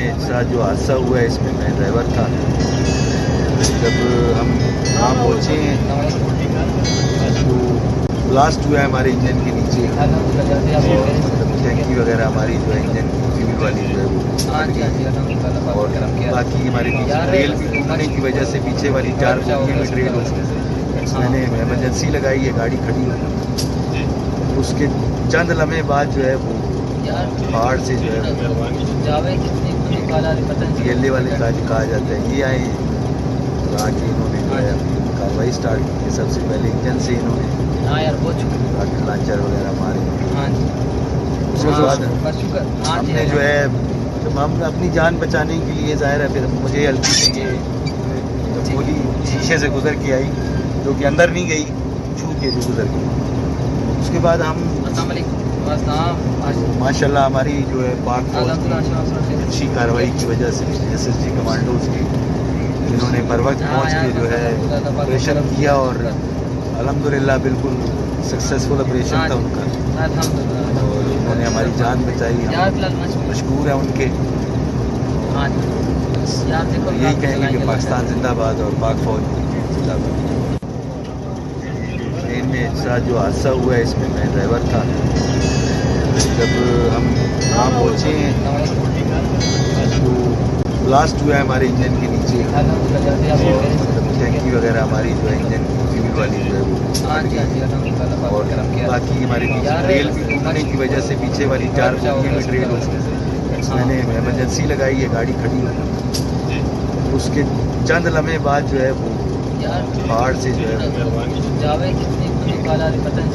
में साथ जो हादसा हुआ है इसमें मैं ड्राइवर था। जब हम वहाँ पहुँचे तो ब्लास्ट हुआ है हमारे इंजन के नीचे और टैंकी वगैरह हमारी जो है इंजन फ्यूल वाली जो है वो और बाकी हमारी रेल भी टूटने की वजह से पीछे वाली 4 बोगियाँ में ट्रेन हो गई। मैंने इमरजेंसी लगाई है, गाड़ी खड़ी हो। उसके चंद लम्हे बाद जो है वो पहाड़ से जो है येले वाले कहा जाता है, ये आए आके इन्होंने जो है कार्रवाई स्टार्ट की। सबसे पहले इंजन से इन्होंने रॉकेट लॉन्चर वगैरह मारे। उसके बाद हमने जो है जब हम अपनी जान बचाने के लिए ज़ाहिर है फिर मुझे हल्की से ये गोली शीशे से गुजर के आई जो कि अंदर नहीं गई, छू के जो गुजर गई। उसके बाद हम माशाल्लाह हमारी जो है पाक फौज अच्छी कार्रवाई की वजह से SSG कमांडोज की जिन्होंने बर वक्त पहुँच के जो है ऑपरेशन किया और अल्हम्दुलिल्लाह बिल्कुल सक्सेसफुल ऑपरेशन था उनका और उन्होंने हमारी जान बचाई। हम मशकूर हैं उनके। यही कहेंगे कि पाकिस्तान जिंदाबाद और पाक फौज जिंदाबाद। ट्रेन में साथ जो हादसा हुआ है इसमें मैं ड्राइवर था। जब हम वहाँ पहुँचे तो ब्लास्ट हुआ है हमारे इंजन के नीचे और टैंकी वगैरह हमारी जो है इंजन फ्यूल वाली जो है वो और बाकी हमारी रेल भी टूटने की वजह से पीछे वाली 4 बोगियाँ में ट्रेन हो गई। मैंने इमरजेंसी लगाई है, गाड़ी खड़ी हो। उसके चंद लम्हे बाद जो है वो पहाड़ से जो है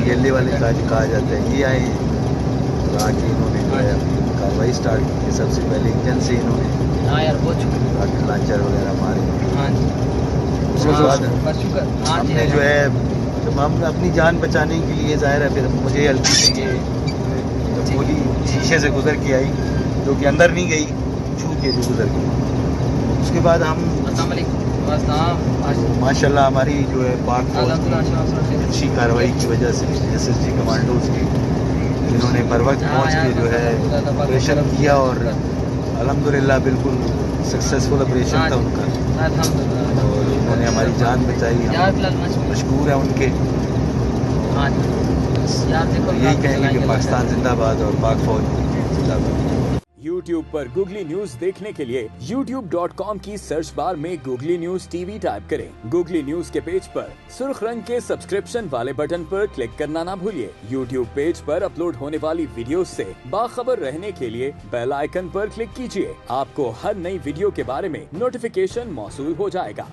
येले वाले कहा जाता है, ये आए आके इन्होंने जो है कार्रवाई स्टार्ट की। सबसे पहले इंजन से इन्होंने रॉकेट लॉन्चर वगैरह मारे। उसके बाद हमने जो है जब हम अपनी जान बचाने के लिए ज़ाहिर है फिर मुझे हल्की से ये गोली शीशे से गुजर के आई जो कि अंदर नहीं गई, छू के जो गुजर गई। उसके बाद हम माशाल्लाह हमारी जो है पाक फौज अच्छी कार्रवाई की वजह से SSG कमांडोज की जिन्होंने बर वक्त पहुँच के जो है ऑपरेशन किया और अल्हम्दुलिल्लाह बिल्कुल सक्सेसफुल ऑपरेशन था उनका और उन्होंने हमारी जान बचाई। हम मशकूर हैं उनके। यही कहेंगे कि पाकिस्तान जिंदाबाद और पाक फौज जिंदाबाद। YouTube पर Google न्यूज देखने के लिए youtube.com की सर्च बार में Google न्यूज TV टाइप करें। Google न्यूज के पेज पर सुर्ख रंग के सब्सक्रिप्शन वाले बटन पर क्लिक करना ना भूलिए। YouTube पेज पर अपलोड होने वाली वीडियोस से बाखबर रहने के लिए बेल आइकन पर क्लिक कीजिए। आपको हर नई वीडियो के बारे में नोटिफिकेशन मौसूल हो जाएगा।